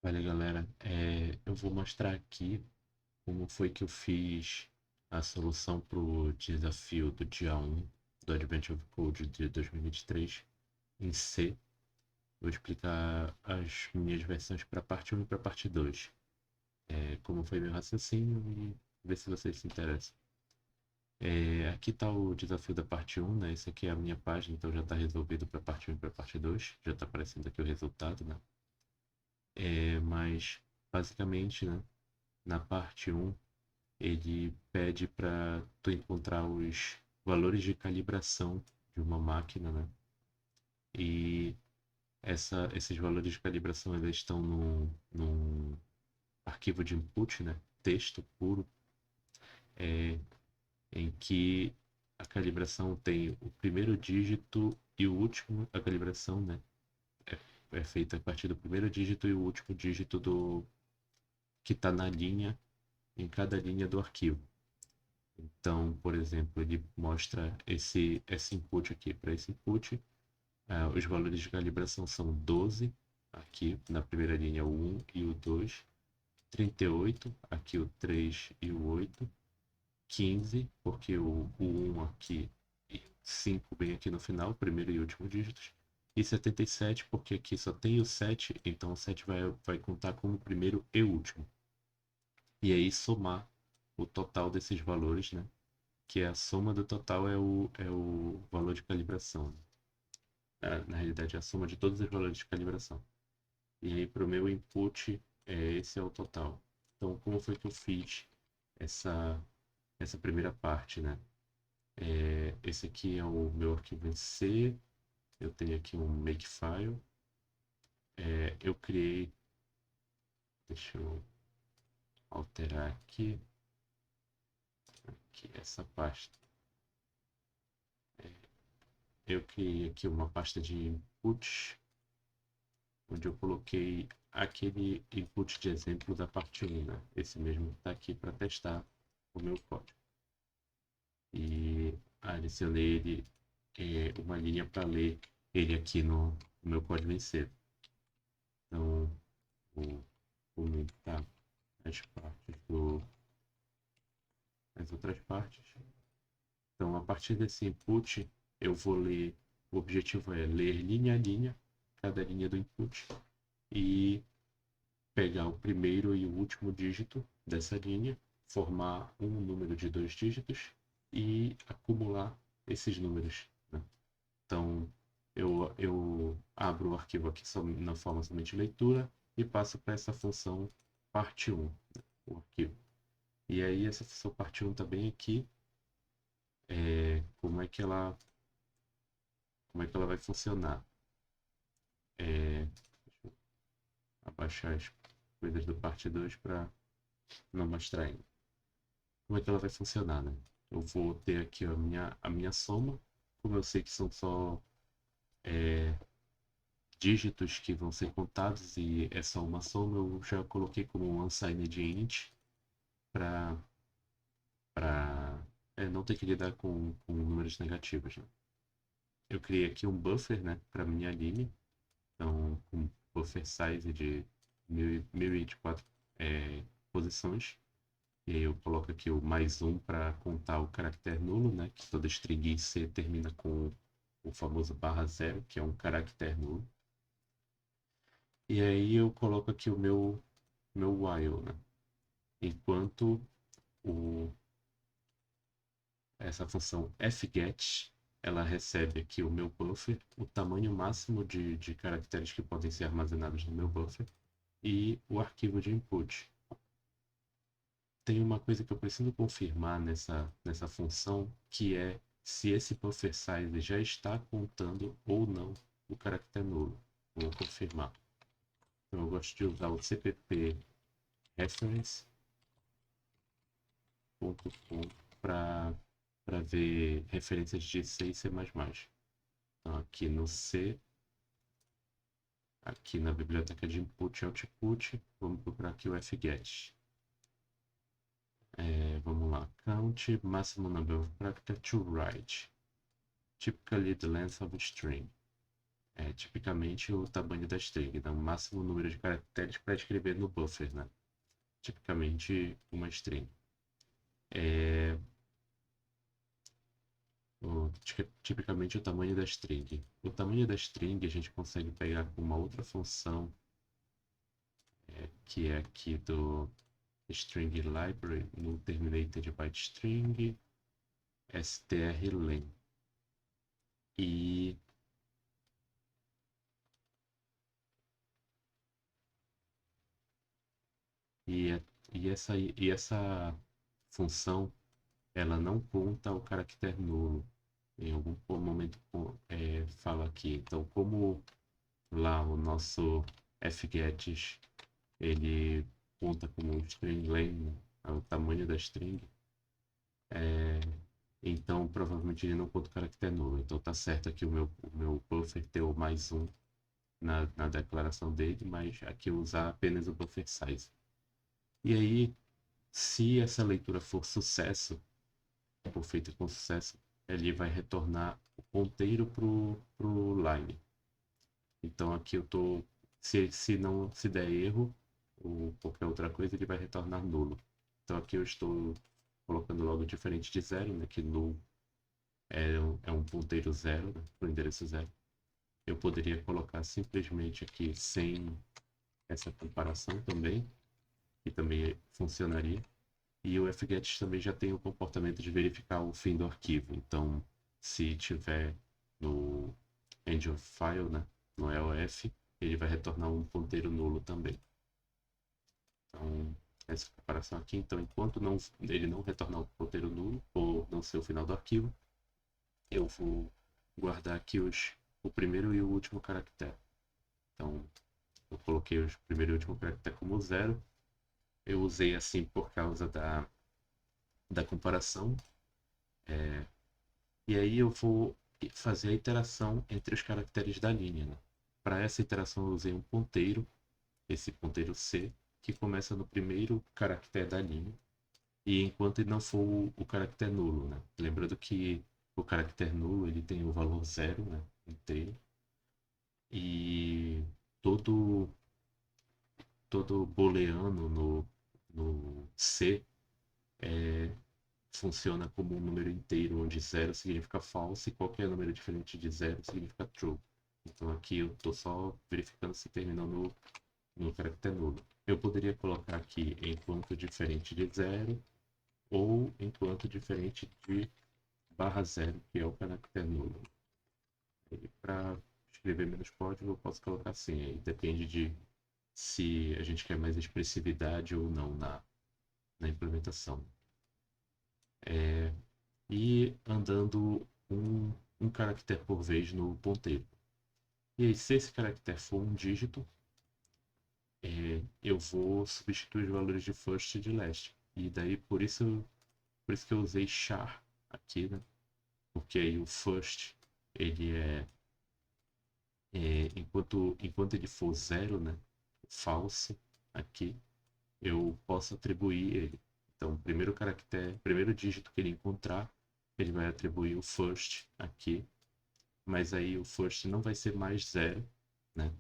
Olha, galera, eu vou mostrar aqui como foi que eu fiz a solução para o desafio do dia 1 do Advent of Code de 2023 em C. Vou explicar as minhas versões para a parte 1 e para a parte 2, como foi meu raciocínio e ver se vocês se interessam. Aqui está o desafio da parte 1, né? Esse aqui é a minha página, então já está resolvido para a parte 1 e para a parte 2. Já está aparecendo aqui o resultado, né? Mas, basicamente, né, na parte 1, ele pede para tu encontrar os valores de calibração de uma máquina, né? E esses valores de calibração eles estão num arquivo de input, né? Texto puro, é, em que a calibração tem o primeiro dígito e o último. A calibração, né? É feita a partir do primeiro dígito e o último dígito do que está na linha, em cada linha do arquivo. Então, por exemplo, ele mostra esse input aqui. Para esse input, os valores de calibração são 12, aqui na primeira linha o 1 e o 2, 38, aqui o 3 e o 8, 15, porque o 1 aqui e 5 bem aqui no final, primeiro e último dígitos, e 77, porque aqui só tem o 7, então o 7 vai contar como primeiro e último. E aí somar o total desses valores, né? Que a soma do total é o valor de calibração. Na realidade, é a soma de todos os valores de calibração. E aí, para o meu input, esse é o total. Então, como foi que eu fiz essa, essa primeira parte, né? Esse aqui é o meu arquivo em C. Eu tenho aqui um makefile. Eu criei... Deixa eu alterar aqui essa pasta. Eu criei aqui uma pasta de inputs onde eu coloquei aquele input de exemplo da parte 1, né? Esse mesmo que está aqui para testar o meu código. E adicionei ele, uma linha para ler ele aqui no meu código em C. Então, vou aumentar as partes as outras partes. Então, a partir desse input, eu vou ler, o objetivo é ler linha a linha, cada linha do input, e pegar o primeiro e o último dígito dessa linha, formar um número de dois dígitos e acumular esses números, né? Então, eu abro o arquivo aqui na forma somente leitura e passo para essa função parte 1, né, o arquivo. E aí essa função parte 1 está bem aqui. Como é que ela vai funcionar? Deixa eu abaixar as coisas do parte 2 para não mostrar ainda. Como é que ela vai funcionar, né? Eu vou ter aqui a minha soma, como eu sei que são só dígitos que vão ser contados e é só uma soma, eu já coloquei como um unsigned int para não ter que lidar com números negativos, né? Eu criei aqui um buffer, né, para minha line, então um buffer size de 1024 posições. E aí eu coloco aqui o mais um para contar o caractere nulo, né? Que toda string em C termina com o famoso barra zero, que é um caractere nulo. E aí eu coloco aqui o meu while, né? Enquanto essa função fget, ela recebe aqui o meu buffer, o tamanho máximo de caracteres que podem ser armazenados no meu buffer e o arquivo de input. Tem uma coisa que eu preciso confirmar nessa função, que é se esse buffer size já está contando ou não o caractere nulo. Vou confirmar. Então eu gosto de usar o cpp reference.com para ver referências de C e C++. Então aqui no C, aqui na biblioteca de input e output, vamos procurar aqui o fget. Vamos lá, count maximum number of characters to write, typically the length of a string. É tipicamente o tamanho da string, dá o máximo número de caracteres para escrever no buffer, né? Tipicamente uma string. É, tipicamente o tamanho da string. O tamanho da string a gente consegue pegar com uma outra função, que é aqui do string library, no terminated byte string, strlen. E, e, e essa função, ela não conta o caractere nulo. Em algum momento fala aqui. Então, como lá o nosso fget ele conta como um string len, né, o tamanho da string, então provavelmente ele não conta o caractere nulo. Então tá certo aqui o meu buffer ter o mais um na declaração dele, mas aqui eu usar apenas o buffer size. E aí, se essa leitura for sucesso, for feita com sucesso, ele vai retornar o ponteiro pro line. Então aqui eu tô, se não se der erro ou qualquer outra coisa, ele vai retornar nulo. Então aqui eu estou colocando logo diferente de zero, né, que null é um ponteiro zero, né, para o endereço zero. Eu poderia colocar simplesmente aqui sem essa comparação também, que também funcionaria. E o fget também já tem o comportamento de verificar o fim do arquivo. Então, se tiver no end of file, né, no EOF, ele vai retornar um ponteiro nulo também. Então, essa comparação aqui. Então, enquanto ele não retornar o ponteiro nulo, ou não ser o final do arquivo, eu vou guardar aqui o primeiro e o último caractere. Então, eu coloquei o primeiro e o último caractere como zero. Eu usei assim por causa da comparação. E aí eu vou fazer a iteração entre os caracteres da linha, né? Para essa iteração eu usei um ponteiro, esse ponteiro C, que começa no primeiro caractere da linha, e enquanto ele não for o caractere nulo, né? Lembrando que o caractere nulo ele tem o valor zero, né, inteiro, e todo booleano no C funciona como um número inteiro, onde zero significa false e qualquer número diferente de zero significa true. Então aqui eu estou só verificando se terminou no caractere nulo. Eu poderia colocar aqui enquanto diferente de zero ou enquanto diferente de barra zero, que é o caractere nulo. Para escrever menos código eu posso colocar assim, aí depende de se a gente quer mais expressividade ou não na implementação. E andando um caractere por vez no ponteiro. E aí, se esse caractere for um dígito, eu vou substituir os valores de first e de last. E daí, por isso que eu usei char aqui, né? Porque aí o first, ele enquanto ele for zero, né? False, aqui, eu posso atribuir ele. Então, o primeiro caractere, primeiro dígito que ele encontrar, ele vai atribuir o first aqui, mas aí o first não vai ser mais zero, né?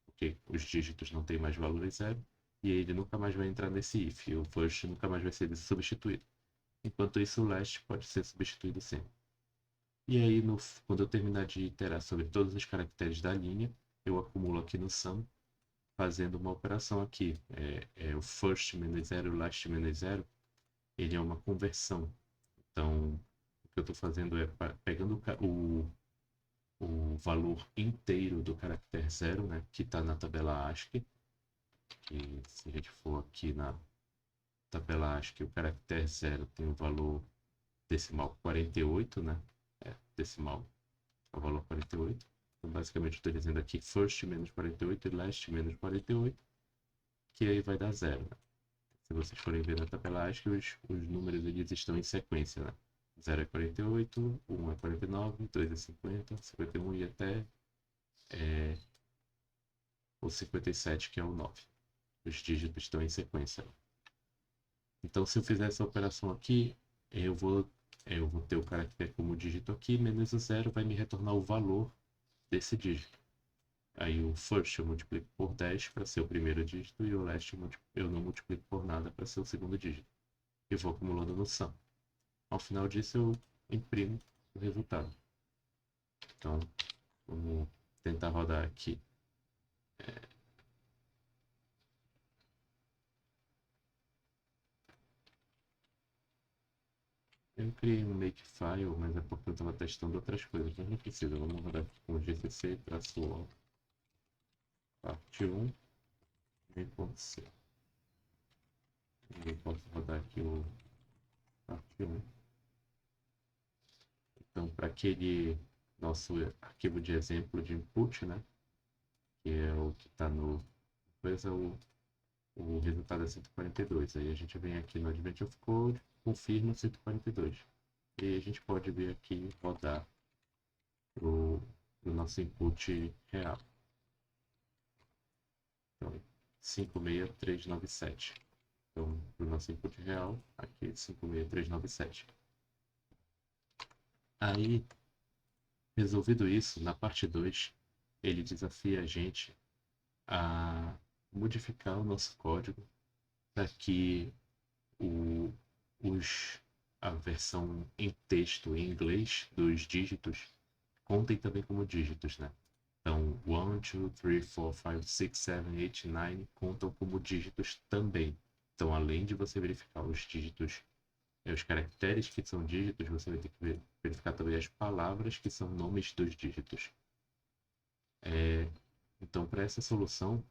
Porque os dígitos não têm mais valor zero, e aí ele nunca mais vai entrar nesse if, e o first nunca mais vai ser substituído. Enquanto isso, o last pode ser substituído sempre. E aí, quando eu terminar de iterar sobre todos os caracteres da linha, eu acumulo aqui no sum, fazendo uma operação aqui. O first menos zero, o last menos zero, ele é uma conversão. Então, o que eu estou fazendo é pegando o valor inteiro do caractere zero, né, que está na tabela ASCII, que se a gente for aqui na tabela ASCII, o caractere zero tem o valor decimal 48, né, decimal é o valor 48. Então, basicamente, estou dizendo aqui first menos 48 e last menos 48, que aí vai dar zero, né? Se vocês forem ver na tabela ASCII, os números eles estão em sequência, né? 0 é 48, 1 é 49, 2 é 50, 51 e até o 57, que é o 9. Os dígitos estão em sequência. Então, se eu fizer essa operação aqui, eu vou ter o caractere como dígito aqui, menos o zero vai me retornar o valor desse dígito. Aí o first eu multiplico por 10 para ser o primeiro dígito e o last eu não multiplico por nada para ser o segundo dígito. E vou acumulando no sum. Ao final disso eu imprimo o resultado. Então, vamos tentar rodar aqui. Eu criei um makefile, mas é porque eu estava testando outras coisas, mas não precisa. Vamos rodar aqui com gcc traço parte 1 .c. Eu posso rodar aqui o parte 1. Então, para aquele nosso arquivo de exemplo de input, né, que é o que está no coisa, o resultado é 142. Aí a gente vem aqui no Advent of Code, confirma 142. E a gente pode vir aqui rodar para o nosso input real. Então, 56397. Então, para o nosso input real, aqui 56397. Aí, resolvido isso, na parte 2, ele desafia a gente a modificar o nosso código para que o, a versão em texto em inglês dos dígitos contem também como dígitos, né? Então, 1, 2, 3, 4, 5, 6, 7, 8, 9 contam como dígitos também. Então, além de você verificar os dígitos, os caracteres que são dígitos, você vai ter que verificar também as palavras que são nomes dos dígitos. Então, para essa solução, o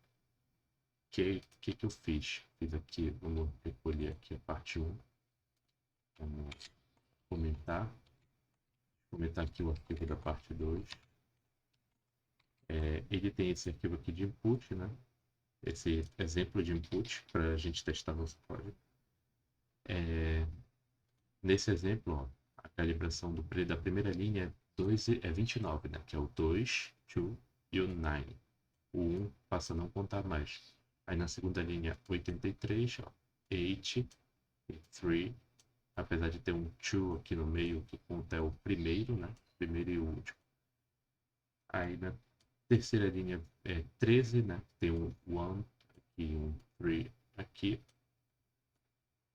que eu fiz? Fiz aqui, vamos recolher aqui a parte 1. Vamos comentar. Comentar aqui o arquivo da parte 2. Ele tem esse arquivo aqui de input, né? Esse exemplo de input para a gente testar nosso código. Nesse exemplo, ó, a calibração da primeira linha é 29, né? Que é o 2, 2 e o 9. O 1 passa a não contar mais. Aí na segunda linha, 83, ó, 8 e 3. Apesar de ter um 2 aqui no meio, que conta é o primeiro, né? Primeiro e o último. Aí na terceira linha é 13, né? Tem um 1 aqui, um 3 aqui.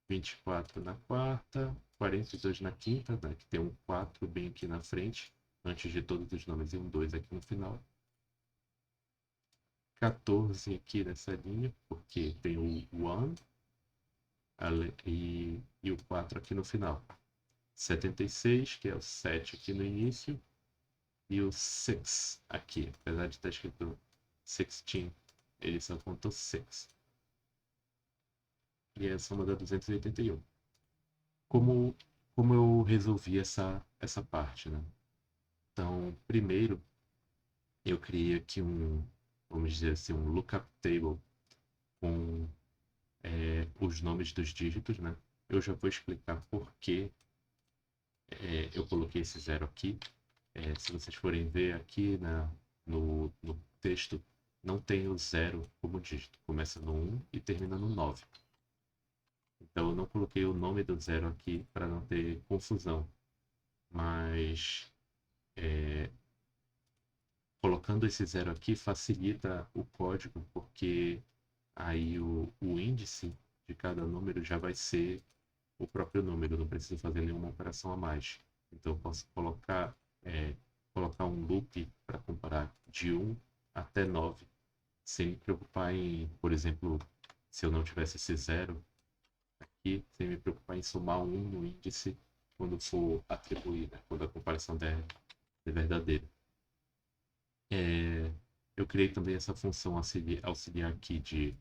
24 na quarta, 42 na quinta, né, que tem um 4 bem aqui na frente, antes de todos os nomes, e um 2 aqui no final. 14 aqui nessa linha, porque tem o 1 e o 4 aqui no final. 76, que é o 7 aqui no início, e o 6 aqui, apesar de estar escrito 16, ele só contou 6. E a soma dá 281. Como eu resolvi essa parte, né? Então, primeiro, eu criei aqui vamos dizer assim, um lookup table com os nomes dos dígitos, né? Eu já vou explicar por que eu coloquei esse zero aqui. Se vocês forem ver aqui no texto, não tem o zero como dígito. Começa no 1 e termina no 9. Então, eu não coloquei o nome do zero aqui para não ter confusão. Mas colocando esse zero aqui facilita o código, porque aí o índice de cada número já vai ser o próprio número, não preciso fazer nenhuma operação a mais. Então eu posso colocar um loop para comparar de 1 até 9, sem me preocupar em, por exemplo, se eu não tivesse esse zero aqui, sem me preocupar em somar 1 no índice quando for atribuir, né? Quando a comparação der verdadeira. Eu criei também essa função auxiliar aqui de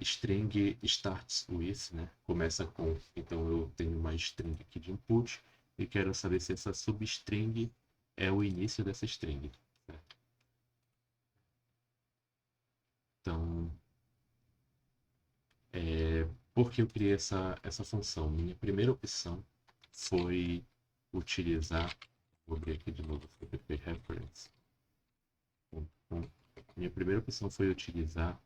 string starts with, né? Começa com. Então eu tenho uma string aqui de input e quero saber se essa substring é o início dessa string. Certo? Então, por que eu criei essa função? Minha primeira opção foi utilizar. Vou abrir aqui de novo o cpp reference. Minha primeira opção foi utilizar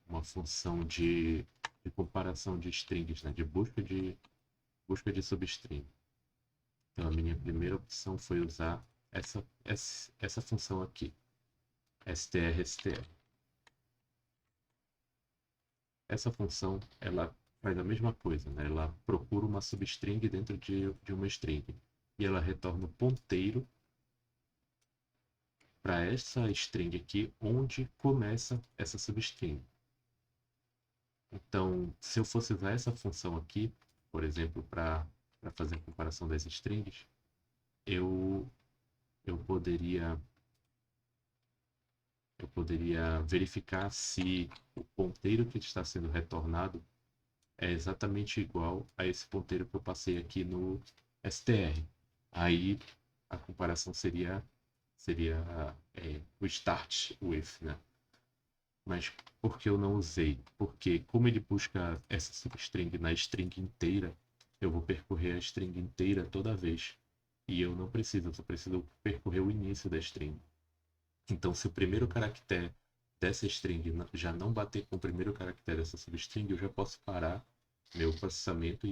uma função de comparação de strings, né? De busca de substring. Então a minha primeira opção foi usar essa função aqui, strstr. Essa função, ela faz a mesma coisa, né? Ela procura uma substring dentro de uma string. E ela retorna o ponteiro para essa string aqui, onde começa essa substring. Então, se eu fosse usar essa função aqui, por exemplo, para fazer a comparação das strings, eu, eu poderia eu poderia verificar se o ponteiro que está sendo retornado é exatamente igual a esse ponteiro que eu passei aqui no str. Aí a comparação seria o start with, né? Mas por que eu não usei? Porque como ele busca essa substring na string inteira, eu vou percorrer a string inteira toda vez. E eu não preciso, eu só preciso percorrer o início da string. Então, se o primeiro caractere dessa string já não bater com o primeiro caractere dessa substring, eu já posso parar meu processamento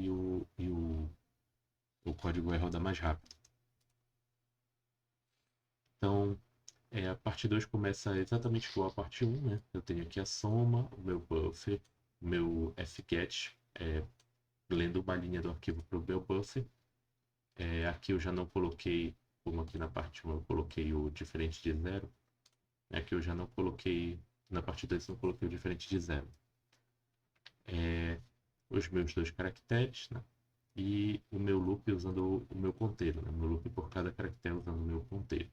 o código vai rodar mais rápido. Então, a parte 2 começa exatamente igual à parte 1, né? Eu tenho aqui a soma, o meu buffer, o meu fget, lendo uma linha do arquivo para o meu buffer. Aqui eu já não coloquei, como aqui na parte 1 eu coloquei o diferente de zero. Aqui eu já não coloquei, na parte 2 eu não coloquei o diferente de zero. Os meus dois caracteres, né? E o meu loop usando o meu ponteiro, né? O meu loop por cada caractere usando o meu ponteiro.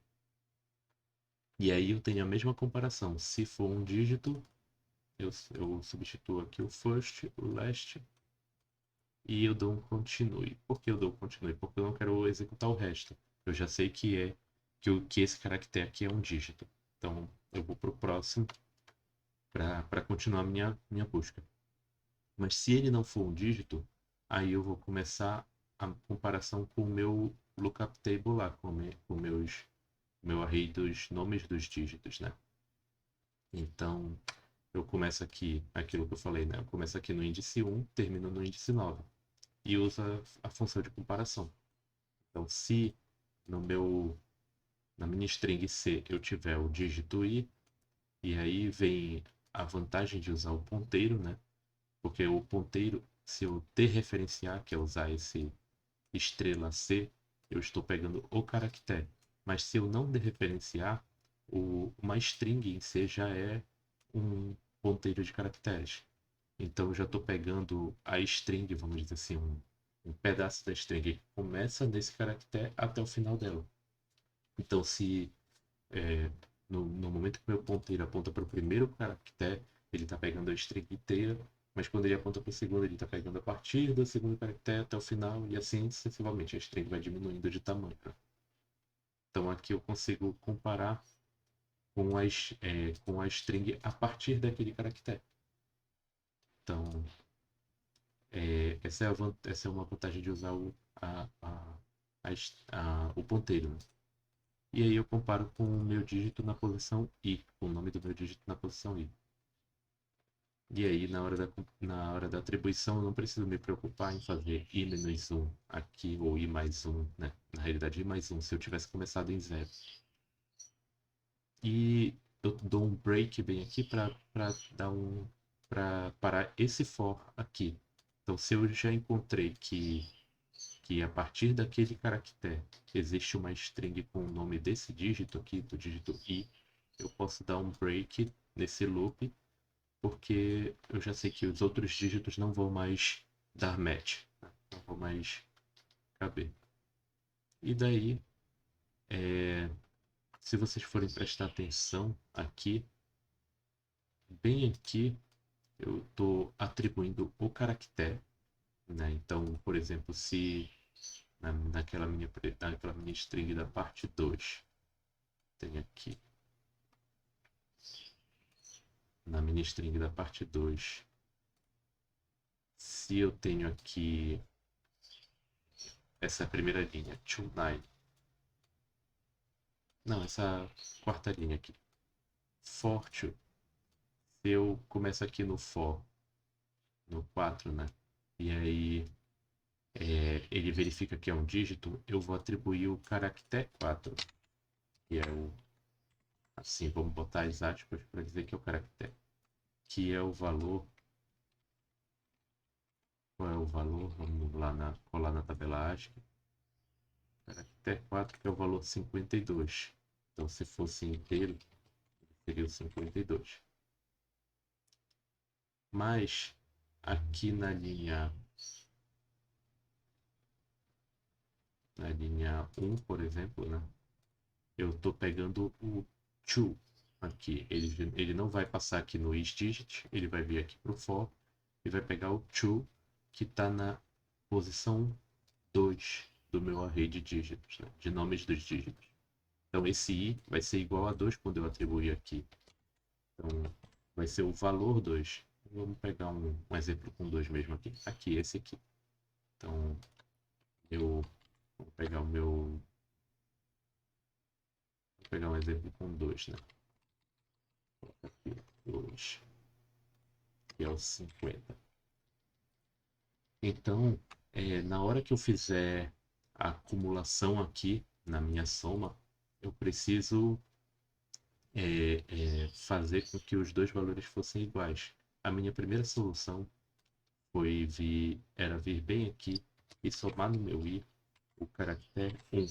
E aí eu tenho a mesma comparação. Se for um dígito, eu substituo aqui o first, o last, e eu dou um continue. Por que eu dou um continue? Porque eu não quero executar o resto. Eu já sei que esse caractere aqui é um dígito. Então eu vou para o próximo para continuar minha busca. Mas se ele não for um dígito, aí eu vou começar a comparação com o meu lookup table lá, com meu array dos nomes dos dígitos, né? Então, eu começo aqui, aquilo que eu falei, né? Eu começo aqui no índice 1, termino no índice 9 e uso a função de comparação. Então, se no meu na minha string C eu tiver o dígito i, e aí vem a vantagem de usar o ponteiro, né? Porque o ponteiro, se eu dereferenciar, que é usar esse estrela C, eu estou pegando o caractere. Mas se eu não dereferenciar, uma string em C já é um ponteiro de caracteres. Então eu já estou pegando a string, vamos dizer assim, um pedaço da string que começa nesse caractere até o final dela. Então se no momento que meu ponteiro aponta para o primeiro caractere, ele está pegando a string inteira, mas quando ele aponta para o segundo, ele está pegando a partir do segundo caractere até o final, e assim sucessivamente. A string vai diminuindo de tamanho. Então aqui eu consigo comparar com a string a partir daquele caractere. Então, essa é uma vantagem de usar o ponteiro. Né? E aí eu comparo com o meu dígito na posição i, com o nome do meu dígito na posição i. E aí, na hora da atribuição, eu não preciso me preocupar em fazer i-1 aqui, ou i+1, né? Na realidade, i+1, se eu tivesse começado em 0. E eu dou um break bem aqui para parar esse for aqui. Então, se eu já encontrei que a partir daquele caractere existe uma string com o nome desse dígito aqui, do dígito i, eu posso dar um break nesse loop, porque eu já sei que os outros dígitos não vão mais dar match, né? Não vão mais caber. E daí, se vocês forem prestar atenção aqui, bem aqui, eu estou atribuindo o caractere, né? Então, por exemplo, se naquela minha string da parte 2, tem aqui, na minha string da parte 2, se eu tenho aqui essa primeira linha, to9, não, essa quarta linha aqui, for to, se eu começo aqui no for, no 4, né? E aí ele verifica que é um dígito, eu vou atribuir o caractere 4, que é o, assim, vamos botar as aspas para dizer que é o caractere, que é o valor, qual é o valor? Vamos lá colar na tabela ASCII, caractere 4 que é o valor 52. Então, se fosse inteiro, seria o 52. Mas, aqui na linha 1, por exemplo, né? Eu estou pegando o to aqui. Ele não vai passar aqui no isDigit, ele vai vir aqui para o for e vai pegar o to que está na posição 2 do meu array de dígitos, né? De nomes dos dígitos. Então esse i vai ser igual a 2 quando eu atribuir aqui. Então vai ser o valor 2. Vamos pegar um exemplo com 2 mesmo aqui. Aqui, esse aqui. Então eu vou pegar um exemplo com 2, né? Vou colocar aqui 2, que é o 50. Então, na hora que eu fizer a acumulação aqui na minha soma, eu preciso fazer com que os dois valores fossem iguais. A minha primeira solução era vir bem aqui e somar no meu i o caractere 1.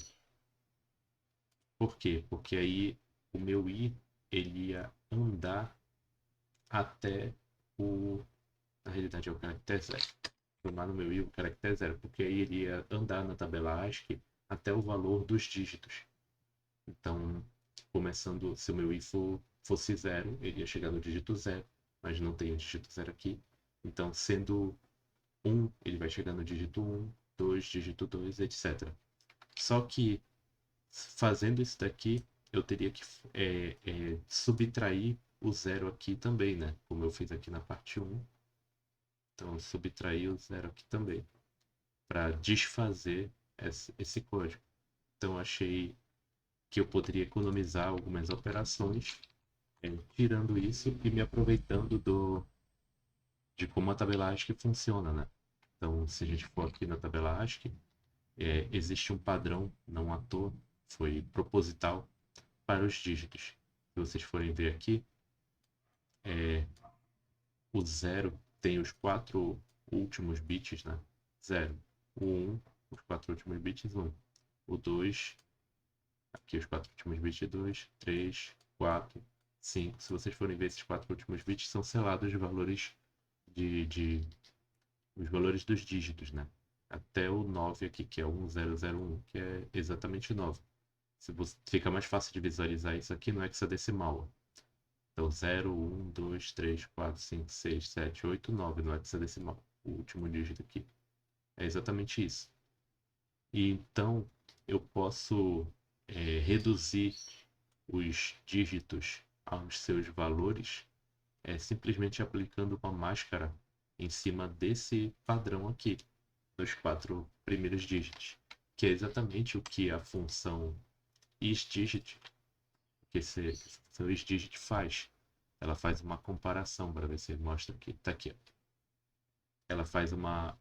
Por quê? Porque aí o meu i ele ia andar até na realidade é o caractere 0. Somar no meu i o caractere 0, porque aí ele ia andar na tabela ASCII até o valor dos dígitos. Então, começando, se o meu i fosse 0, ele ia chegar no dígito 0, mas não tem o dígito 0 aqui. Então, sendo 1, ele vai chegar no dígito 1, 2, dígito 2, etc. Só que, fazendo isso daqui, eu teria que subtrair o 0 aqui também, né? Como eu fiz aqui na parte 1. Então, eu subtraí o 0 aqui também, para desfazer esse código. Então, achei que eu poderia economizar algumas operações, tirando isso e me aproveitando de como a tabela ASCII funciona, né? Então, se a gente for aqui na tabela ASCII, existe um padrão, não à toa, foi proposital para os dígitos. Se vocês forem ver aqui, o 0 tem os 4 últimos bits, né? 0. O 1, os 4 últimos bits, 1. O 2, aqui os 4 últimos bits, 2, 3, 4, 5. Se vocês forem ver, esses 4 últimos bits são selados de valores os valores dos dígitos, né? Até o 9 aqui, que é o 1001, que é exatamente 9. Fica mais fácil de visualizar isso aqui no hexadecimal. Então, 0, 1, 2, 3, 4, 5, 6, 7, 8, 9 no hexadecimal. O último dígito aqui. É exatamente isso. E então, eu posso reduzir os dígitos aos seus valores simplesmente aplicando uma máscara em cima desse padrão aqui, dos 4 primeiros dígitos, que é exatamente o que a função isDigit, que essa função isDigit faz. Ela faz uma comparação, para ver se ele mostra aqui. Está aqui. Ó. Ela faz uma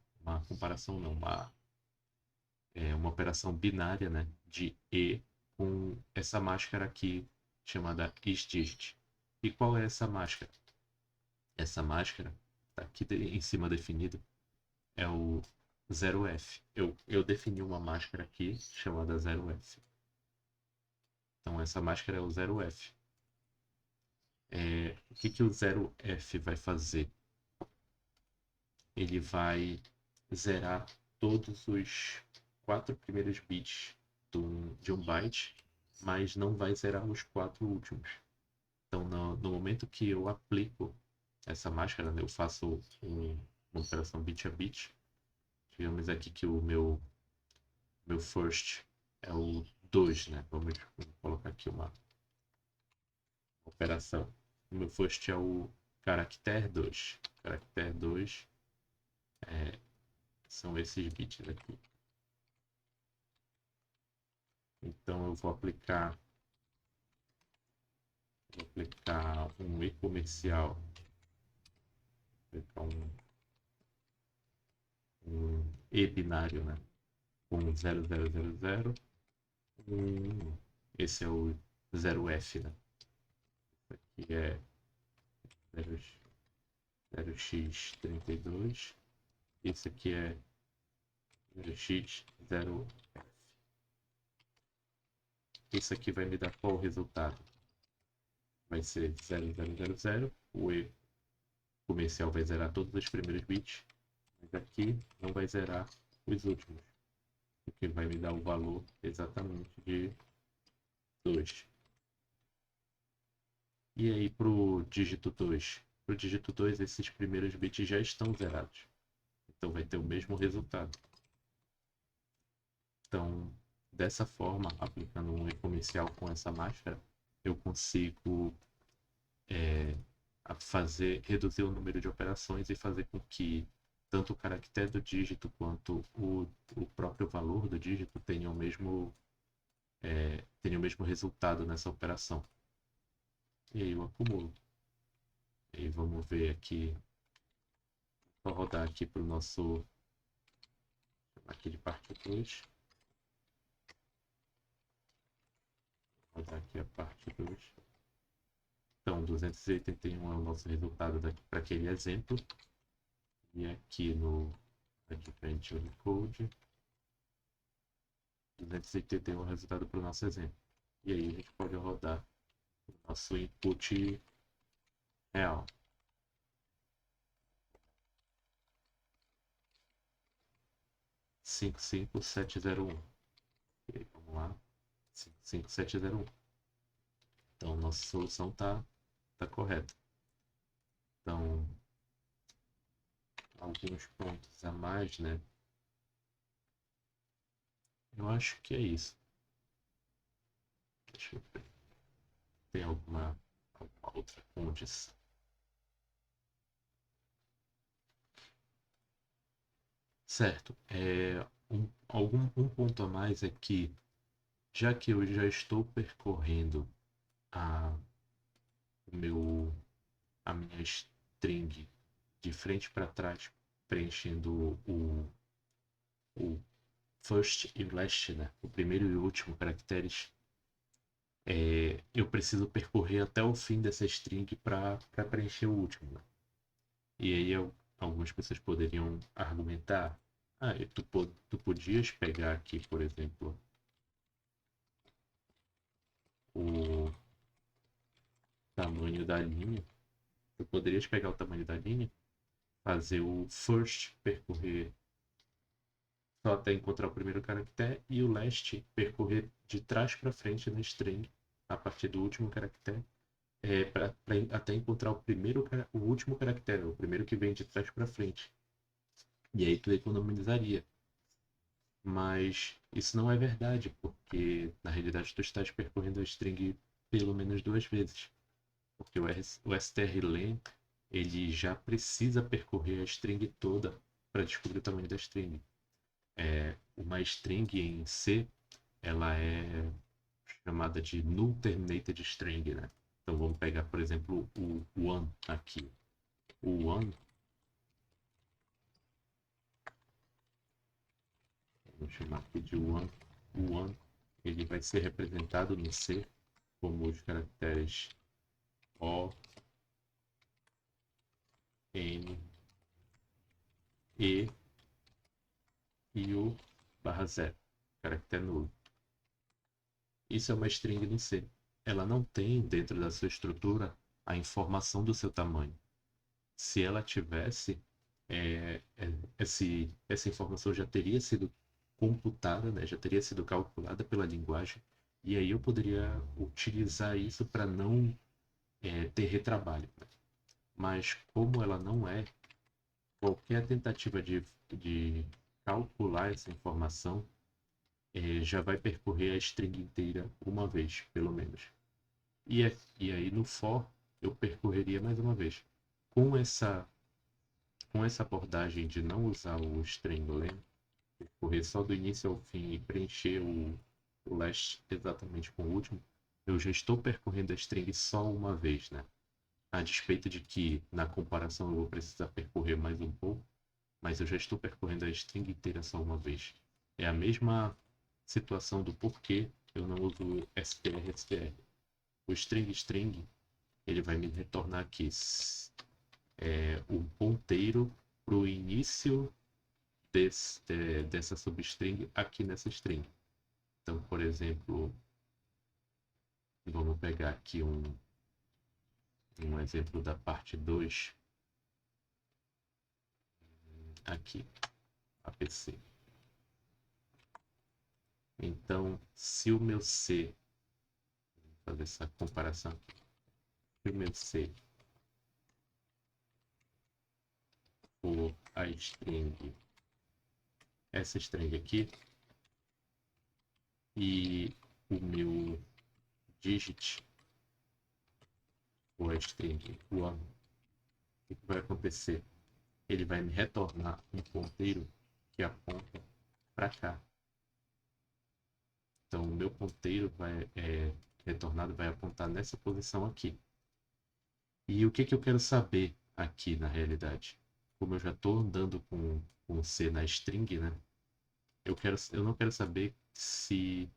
comparação, não, uma operação binária, né, de E com essa máscara aqui chamada isDigit. E qual é essa máscara? Essa máscara, tá aqui em cima definido, é o 0F. Eu defini uma máscara aqui chamada 0F. Então essa máscara é o 0F. O que o 0F vai fazer? Ele vai zerar todos os 4 primeiros bits de um byte, mas não vai zerar os 4 últimos. Então no momento que eu aplico essa máscara, né, eu faço uma operação bit a bit. Digamos aqui que o meu first é o 2, né? Vamos colocar aqui uma operação. O meu first é o caractere 2. Caractere 2 são esses bits aqui. Então eu vou aplicar um e comercial. Vou aplicar um E binário, né? Com 0000, esse é o 0F, né? Aqui é 0x32, esse aqui é 0x0F. Isso aqui vai me dar qual resultado? Vai ser 0000, o E comercial vai zerar todos os primeiros bits, mas aqui não vai zerar os últimos, o que vai me dar o valor exatamente de 2. E aí para o dígito 2? Para o dígito 2, esses primeiros bits já estão zerados. Então vai ter o mesmo resultado. Então, dessa forma, aplicando um E comercial com essa máscara, eu consigo reduzir o número de operações e fazer com que tanto o caractere do dígito quanto o próprio valor do dígito tenham o mesmo resultado nessa operação. E aí eu acumulo. E aí vamos ver aqui, vou rodar aqui para o nosso, aqui de parte 2. Vou rodar aqui a parte 2. Então, 281 é o nosso resultado para aquele exemplo. E aqui no Advent Unicode, 281 é o resultado para o nosso exemplo. E aí a gente pode rodar o nosso input real. Cinco cinco sete zero um. E aí, vamos lá. 55701. Então, nossa solução tá correta. Então, alguns pontos a mais, né? Eu acho que é isso. Deixa eu ver. Tem alguma outra condição? Certo. Um ponto a mais é que, já que eu já estou percorrendo a, a minha string de frente para trás, preenchendo o first e last, né? O primeiro e o último caracteres, eu preciso percorrer até o fim dessa string para preencher o último, né? E aí algumas pessoas poderiam argumentar, tu podias pegar aqui, por exemplo, o tamanho da linha, tu poderias pegar o tamanho da linha, fazer o first percorrer só até encontrar o primeiro caractere e o last percorrer de trás para frente na string a partir do último caractere, até encontrar o último caractere, o primeiro que vem de trás para frente. E aí tu economizaria. Mas isso não é verdade, porque na realidade tu estás percorrendo a string pelo menos duas vezes. Porque o strlen ele já precisa percorrer a string toda para descobrir o tamanho da string. Uma string em C, ela é chamada de null terminated string, né? Então vamos pegar, por exemplo, o one aqui. O one, vamos chamar aqui de one. O one, ele vai ser representado no C como os caracteres O, N, E e o /0, caractere nulo. Isso é uma string no C. Ela não tem dentro da sua estrutura a informação do seu tamanho. Se ela tivesse, essa informação já teria sido computada, né? Já teria sido calculada pela linguagem, e aí eu poderia utilizar isso para não ter retrabalho. Né? Mas como ela não é, qualquer tentativa de calcular essa informação já vai percorrer a string inteira uma vez, pelo menos. E aí no for eu percorreria mais uma vez. Com essa, com essa abordagem de não usar o string len, percorrer só do início ao fim e preencher o last exatamente com o último, eu já estou percorrendo a string só uma vez, né? A despeito de que na comparação eu vou precisar percorrer mais um pouco, mas eu já estou percorrendo a string inteira só uma vez. É a mesma situação do porquê eu não uso str. O string ele vai me retornar aqui um ponteiro para o início dessa substring aqui nessa string. Então, por exemplo, vamos pegar aqui um exemplo da parte 2 aqui, APC. Então, se o meu C, vou fazer essa comparação aqui, se o meu C for a string, essa string aqui, e o meu digit for a string one, o que vai acontecer? Ele vai me retornar um ponteiro que aponta para cá. Então, o meu ponteiro retornado vai apontar nessa posição aqui. E o que eu quero saber aqui na realidade? Como eu já estou andando com C na string, né? Eu não quero saber se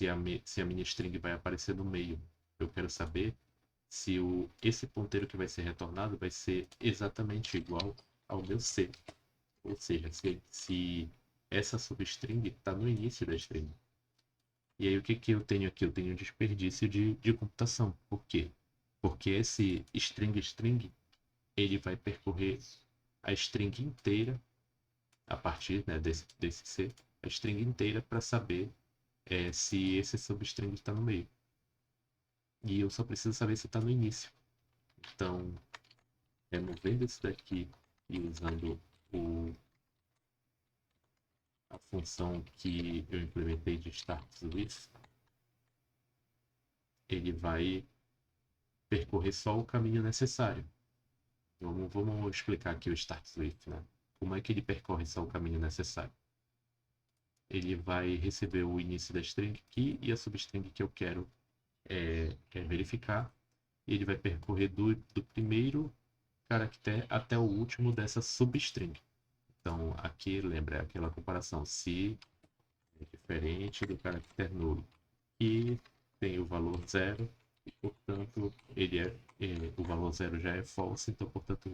a minha string vai aparecer no meio. Eu quero saber se esse ponteiro que vai ser retornado vai ser exatamente igual ao meu C. Ou seja, se essa substring está no início da string. E aí o que eu tenho aqui? Eu tenho um desperdício de computação. Por quê? Porque esse string ele vai percorrer a string inteira a partir, né, desse C, a string inteira para saber se esse substring está no meio. E eu só preciso saber se está no início. Então, removendo isso daqui e usando a função que eu implementei de startWith, ele vai percorrer só o caminho necessário. Vamos explicar aqui o startWith, né? Como é que ele percorre só o caminho necessário? Ele vai receber o início da string aqui e a substring que eu quero verificar. E ele vai percorrer do primeiro caractere até o último dessa substring. Então, aqui, lembra, aquela comparação. Se é diferente do caractere nulo. E tem o valor 0, e, portanto, o valor 0 já é false. Então, portanto,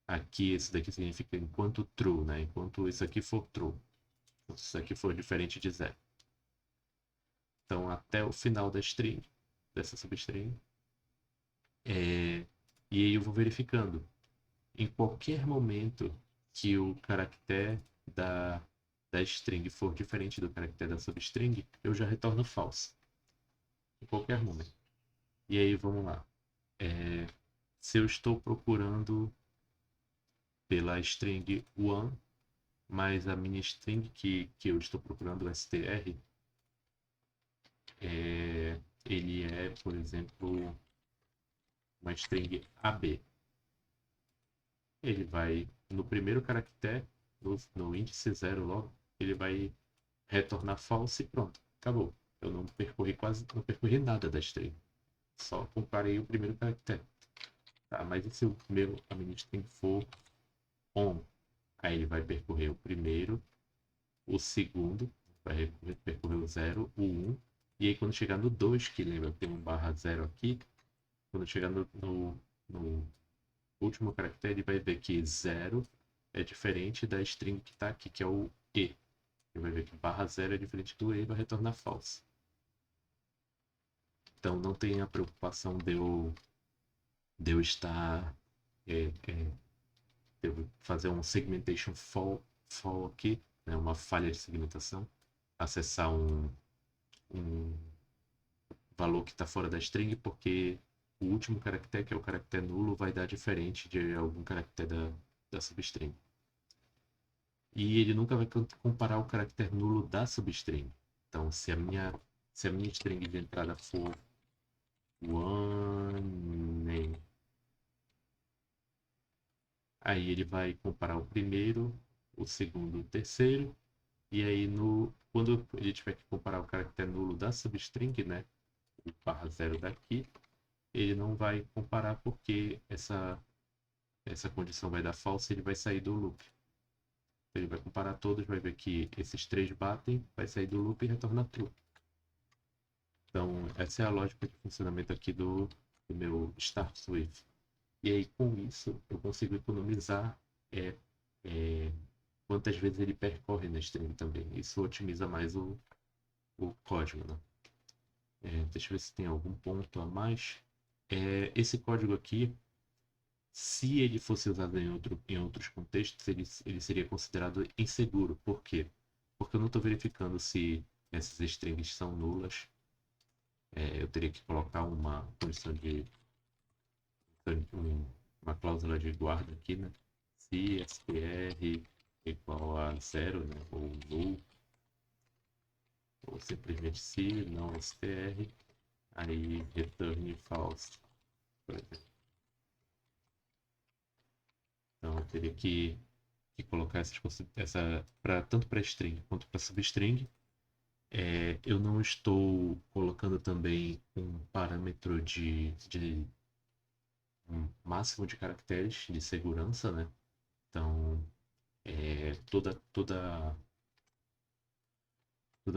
aqui, esse daqui significa enquanto true, né? Enquanto isso aqui for true. Então, se isso aqui for diferente de 0. Então, até o final da string, dessa substring. E aí eu vou verificando. Em qualquer momento que o caractere da string for diferente do caractere da substring, eu já retorno false. Em qualquer momento. E aí, vamos lá. Se eu estou procurando pela string one, mas a minha string que eu estou procurando, o str, ele é, por exemplo, uma string AB. Ele vai, no primeiro caractere, no índice 0 logo, ele vai retornar false e pronto, acabou. Eu não percorri nada da string. Só comparei o primeiro caractere. Tá, mas e se a minha string for on? Aí ele vai percorrer o primeiro, o segundo, vai percorrer o 0, o 1, e aí quando chegar no 2, que lembra que tem um barra 0 aqui, quando chegar no último caractere, ele vai ver que 0 é diferente da string que está aqui, que é o E. Ele vai ver que barra 0 é diferente do E e vai retornar false. Então não tem a preocupação de eu estar de eu fazer um segmentation fall aqui, né, uma falha de segmentação, acessar um valor que está fora da string, porque o último caractere, que é o caractere nulo, vai dar diferente de algum caractere da substring. E ele nunca vai comparar o caractere nulo da substring. Então, se a minha string de entrada for one, aí ele vai comparar o primeiro, o segundo, o terceiro, e aí quando ele tiver que comparar o caractere nulo da substring, né, o barra 0 daqui, ele não vai comparar porque essa condição vai dar false, ele vai sair do loop. Ele vai comparar todos, vai ver que esses três batem, vai sair do loop e retorna true. Então, essa é a lógica de funcionamento aqui do meu start with. E aí, com isso, eu consigo economizar é, quantas vezes ele percorre na string também. Isso otimiza mais o código, né? Deixa eu ver se tem algum ponto a mais. Esse código aqui, se ele fosse usado em outros contextos, ele seria considerado inseguro. Por quê? Porque eu não estou verificando se essas strings são nulas. Eu teria que colocar uma condição uma cláusula de guarda aqui, né? Se str igual a zero, né? Ou null, ou simplesmente se não str, aí return false, por exemplo. Então eu teria que colocar tanto para string quanto para substring. Eu não estou colocando também um parâmetro de um máximo de caracteres de segurança, né? Então, toda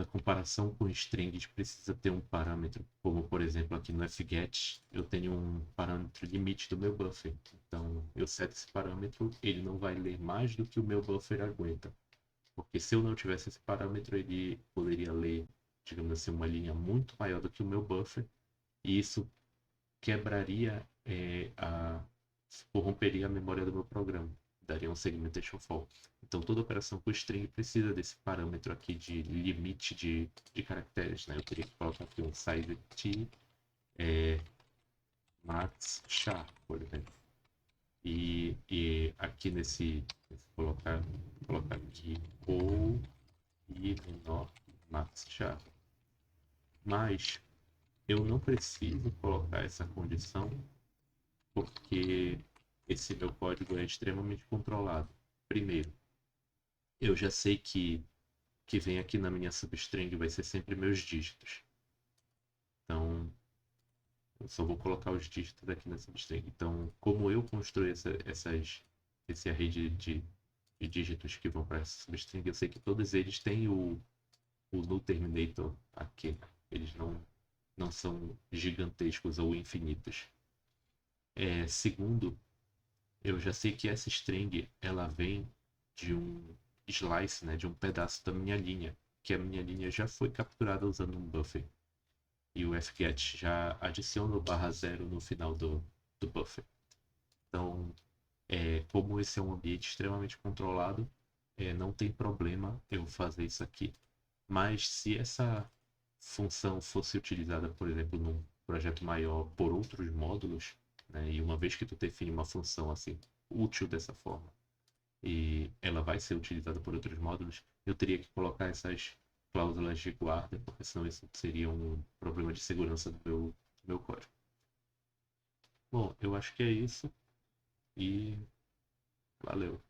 comparação com strings precisa ter um parâmetro, como por exemplo aqui no fget, eu tenho um parâmetro limite do meu buffer. Então, eu seto esse parâmetro, ele não vai ler mais do que o meu buffer aguenta. Porque se eu não tivesse esse parâmetro, ele poderia ler, digamos assim, uma linha muito maior do que o meu buffer, e isso quebraria, corromperia a memória do meu programa, daria um segmentation fault. Então toda operação com string precisa desse parâmetro aqui de limite de caracteres, né? Eu teria que colocar aqui um size t max char, por exemplo. E aqui colocar aqui ou e menor max char. Mas eu não preciso colocar essa condição porque esse meu código é extremamente controlado. Primeiro, eu já sei que vem aqui na minha substring vai ser sempre meus dígitos. Então, eu só vou colocar os dígitos aqui na substring. Então, como eu construí esse array de dígitos que vão para essa substring, eu sei que todos eles têm o null terminator aqui. Eles não são gigantescos ou infinitos. Segundo, eu já sei que essa string ela vem de um slice, né, de um pedaço da minha linha, que a minha linha já foi capturada usando um buffer. E o fget já adiciona o /0 no final do buffer. Então, como esse é um ambiente extremamente controlado, não tem problema eu fazer isso aqui. Mas se essa função fosse utilizada, por exemplo, num projeto maior por outros módulos, né, e uma vez que tu define uma função assim útil dessa forma, e ela vai ser utilizada por outros módulos, eu teria que colocar essas cláusulas de guarda, porque senão isso seria um problema de segurança do meu código. Bom, eu acho que é isso e valeu.